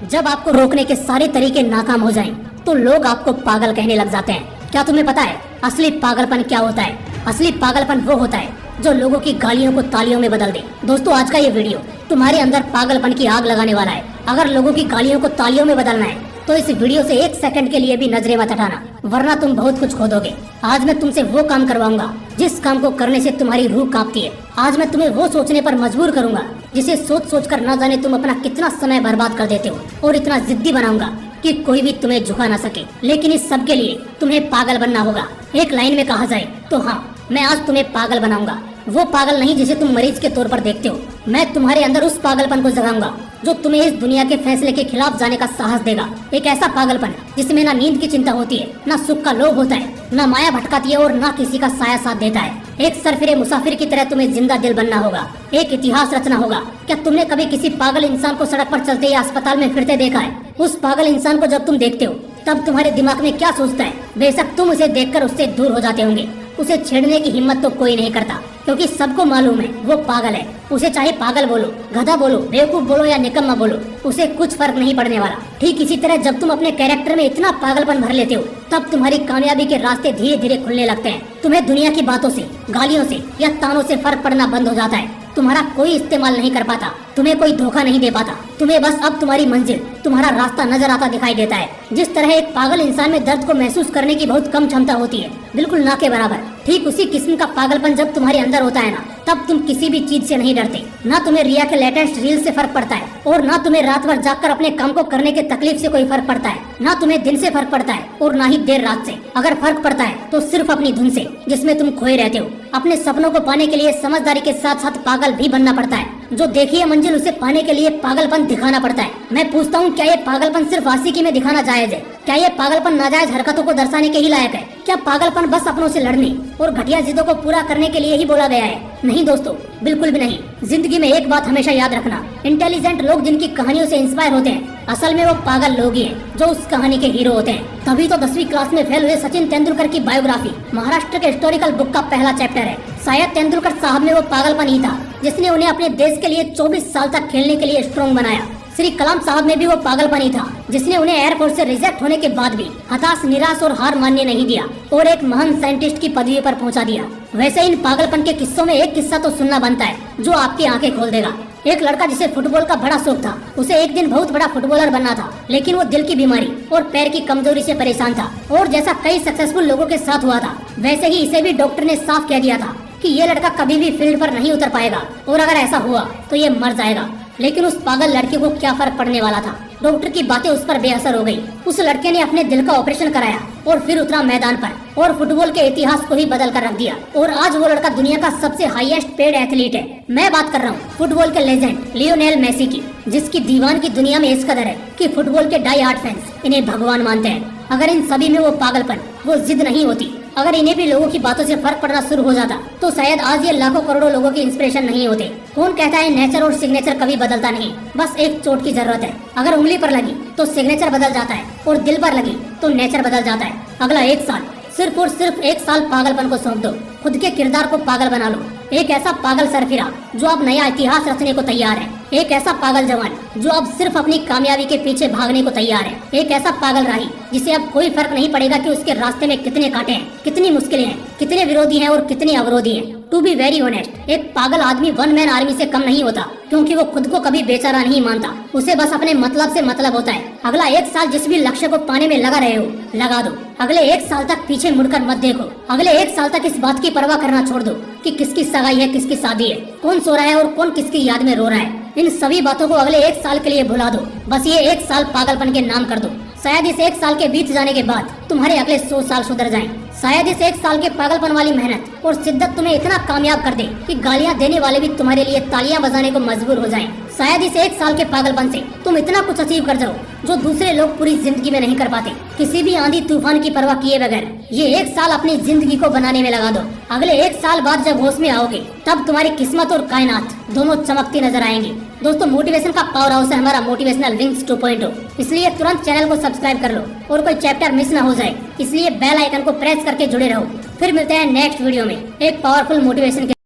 जब आपको रोकने के सारे तरीके नाकाम हो जाएं, तो लोग आपको पागल कहने लग जाते हैं। क्या तुम्हें पता है असली पागलपन क्या होता है? असली पागलपन वो होता है जो लोगों की गालियों को तालियों में बदल दे। दोस्तों, आज का ये वीडियो तुम्हारे अंदर पागलपन की आग लगाने वाला है। अगर लोगों की गालियों को तालियों में बदलना है तो इस वीडियो से 1 सेकंड के लिए भी नजरें मत हटाना, वरना तुम बहुत कुछ खो दोगे। आज मैं तुमसे वो काम करवाऊंगा जिस काम को करने से तुम्हारी रूह कांपती है। आज मैं तुम्हें वो सोचने पर मजबूर करूंगा जिसे सोच सोच कर न जाने तुम अपना कितना समय बर्बाद कर देते हो, और इतना जिद्दी बनाऊंगा कि कोई भी तुम्हें झुका ना सके। लेकिन इस सब के लिए तुम्हें पागल बनना होगा। एक लाइन में कहा जाए तो हाँ, मैं आज तुम्हें पागल बनाऊंगा। वो पागल नहीं जिसे तुम मरीज के तौर पर देखते हो। मैं तुम्हारे अंदर उस पागलपन को जगाऊंगा जो तुम्हें इस दुनिया के फैसले के खिलाफ जाने का साहस देगा। एक ऐसा पागलपन जिसमें ना नींद की चिंता होती है, ना सुख का लोभ होता है, ना माया भटकाती है और ना किसी का साया साथ देता है। एक सरफिरे मुसाफिर की तरह तुम्हें जिंदा दिल बनना होगा, एक इतिहास रचना होगा। क्या तुमने कभी किसी पागल इंसान को सड़क पर चलते या अस्पताल में फिरते देखा है? उस पागल इंसान को जब तुम देखते हो तब तुम्हारे दिमाग में क्या सोचता है? बेशक तुम उसे देखकर उससे दूर हो जाते होंगे। उसे छेड़ने की हिम्मत तो कोई नहीं करता, क्योंकि सबको मालूम है वो पागल है। उसे चाहे पागल बोलो, गधा बोलो, बेवकूफ बोलो या निकम्मा बोलो, उसे कुछ फर्क नहीं पड़ने वाला। ठीक इसी तरह जब तुम अपने कैरेक्टर में इतना पागलपन भर लेते हो तब तुम्हारी कामयाबी के रास्ते धीरे धीरे खुलने लगते हैं। तुम्हें दुनिया की बातों से, गालियों से या तानों से फर्क पड़ना बंद हो जाता है। तुम्हारा कोई इस्तेमाल नहीं कर पाता, तुम्हें कोई धोखा नहीं दे पाता। तुम्हें बस अब तुम्हारी मंजिल, तुम्हारा रास्ता नजर आता दिखाई देता है। जिस तरह एक पागल इंसान में दर्द को महसूस करने की बहुत कम क्षमता होती है, बिल्कुल ना के बराबर, ठीक उसी किस्म का पागलपन जब तुम्हारे अंदर होता है ना, तब तुम किसी भी चीज से नहीं डरते। ना तुम्हें रिया के लेटेस्ट रील से फर्क पड़ता है, और ना तुम्हें रात भर जागकर अपने काम को करने के तकलीफ से कोई फर्क पड़ता है। ना तुम्हें दिन से फर्क पड़ता है और ना ही देर रात से। अगर फर्क पड़ता है तो सिर्फ अपनी धुन से, जिसमें तुम खोए रहते हो। अपने सपनों को पाने के लिए समझदारी के साथ साथ पागल भी बनना पड़ता है। जो देखी है मंजिल, उसे पाने के लिए पागलपन दिखाना पड़ता है। मैं पूछता हूँ, क्या ये पागलपन सिर्फ आशिकी में दिखाना जायज है? क्या ये पागलपन नाजायज हरकतों को दर्शाने के ही लायक है? क्या पागलपन बस अपनों से लड़ने और घटिया जिद्दों को पूरा करने के लिए ही बोला गया है? नहीं दोस्तों, बिल्कुल भी नहीं। जिंदगी में एक बात हमेशा याद रखना, इंटेलिजेंट लोग जिनकी कहानियों से इंस्पायर होते हैं, असल में वो पागल लोग ही हैं जो उस कहानी के हीरो होते हैं। तभी तो 10वीं क्लास में फेल हुए सचिन तेंदुलकर की बायोग्राफी महाराष्ट्र के हिस्टोरिकल बुक का पहला चैप्टर है। शायद तेंदुलकर साहब में वो पागलपन ही था जिसने उन्हें अपने देश के लिए 24 साल तक खेलने के लिए स्ट्रॉन्ग बनाया। श्री कलाम साहब में भी वो पागलपन ही था जिसने उन्हें एयरफोर्स से रिजेक्ट होने के बाद भी हताश, निराश और हार मानने नहीं दिया और एक महान साइंटिस्ट की पदवी पर पहुंचा दिया। वैसे इन पागलपन के किस्सों में एक किस्सा तो सुनना बनता है जो आपकी आंखें खोल देगा। एक लड़का जिसे फुटबॉल का बड़ा शौक था, उसे एक दिन बहुत बड़ा फुटबॉलर बनना था, लेकिन वो दिल की बीमारी और पैर की कमजोरी से परेशान था। और जैसा कई सक्सेसफुल लोगों के साथ हुआ था, वैसे ही इसे भी डॉक्टर ने साफ कह दिया था कि ये लड़का कभी भी फील्ड पर नहीं उतर पाएगा, और अगर ऐसा हुआ तो ये मर जाएगा। लेकिन उस पागल लड़के को क्या फर्क पड़ने वाला था? डॉक्टर की बातें उस पर बेअसर हो गई। उस लड़के ने अपने दिल का ऑपरेशन कराया और फिर उतरा मैदान पर और फुटबॉल के इतिहास को ही बदल कर रख दिया। और आज वो लड़का दुनिया का सबसे हाईएस्ट पेड एथलीट है। मैं बात कर रहा हूँ फुटबॉल के लेजेंड लियोनेल मेसी की, जिसकी दीवान की दुनिया में इस कदर है कि फुटबॉल के डाई हार्ड फैंस इन्हें भगवान मानते हैं। अगर इन सभी में वो पागलपन, वो जिद नहीं होती, अगर इन्हें भी लोगों की बातों से फर्क पड़ना शुरू हो जाता, तो शायद आज ये लाखों करोड़ों लोगों की इंस्पिरेशन नहीं होते। कौन कहता है नेचर और सिग्नेचर कभी बदलता नहीं? बस एक चोट की जरूरत है। अगर उंगली पर लगी तो सिग्नेचर बदल जाता है, और दिल पर लगी तो नेचर बदल जाता है। अगला 1 साल, सिर्फ और सिर्फ 1 साल पागलपन को सौंप दो। खुद के किरदार को पागल बना लो। एक ऐसा पागल सरफिरा जो अब नया इतिहास रचने को तैयार है। एक ऐसा पागल जवान जो अब सिर्फ अपनी कामयाबी के पीछे भागने को तैयार है। एक ऐसा पागल राही जिसे अब कोई फर्क नहीं पड़ेगा कि उसके रास्ते में कितने कांटे हैं, कितनी मुश्किलें हैं, कितने विरोधी हैं और कितने अवरोधी हैं। टू बी वेरी ऑनेस्ट, एक पागल आदमी 1 मैन आर्मी से कम नहीं होता, क्योंकि वो खुद को कभी बेचारा नहीं मानता। उसे बस अपने मतलब से मतलब होता है। अगला 1 साल जिस भी लक्ष्य को पाने में लगा रहे हो, लगा दो। अगले 1 साल तक पीछे मुड़कर मत देखो। अगले 1 साल तक इस बात की परवाह करना छोड़ दो कि किसकी सगाई है, किसकी शादी है, कौन सो रहा है और कौन किसकी याद में रो रहा है। इन सभी बातों को अगले 1 साल के लिए भुला दो। बस ये 1 साल पागलपन के नाम कर दो। शायद इस 1 साल के बीत जाने के बाद तुम्हारे अगले 100 साल सुधर जाएं। शायद इस 1 साल के पागलपन वाली मेहनत और शिद्दत तुम्हें इतना कामयाब कर दे कि गालियां देने वाले भी तुम्हारे लिए तालियां बजाने को मजबूर हो जाएं। शायद इस 1 साल के पागलपन से तुम इतना कुछ अचीव कर जाओ जो दूसरे लोग पूरी जिंदगी में नहीं कर पाते, किसी भी आंधी तूफान की परवाह किए बगैर। ये 1 साल अपनी जिंदगी को बनाने में लगा दो। अगले 1 साल बाद जब होश में आओगे, तब तुम्हारी किस्मत और कायनात दोनों चमकती नजर आएंगी। दोस्तों, मोटिवेशन का पावर हाउस है हमारा मोटिवेशनल विंग्स 2.0, इसलिए तुरंत चैनल को सब्सक्राइब कर लो और कोई चैप्टर मिस ना हो जाए। इसलिए बेल आइकन को प्रेस करके जुड़े रहो। फिर मिलते हैं नेक्स्ट वीडियो में एक पावरफुल मोटिवेशन के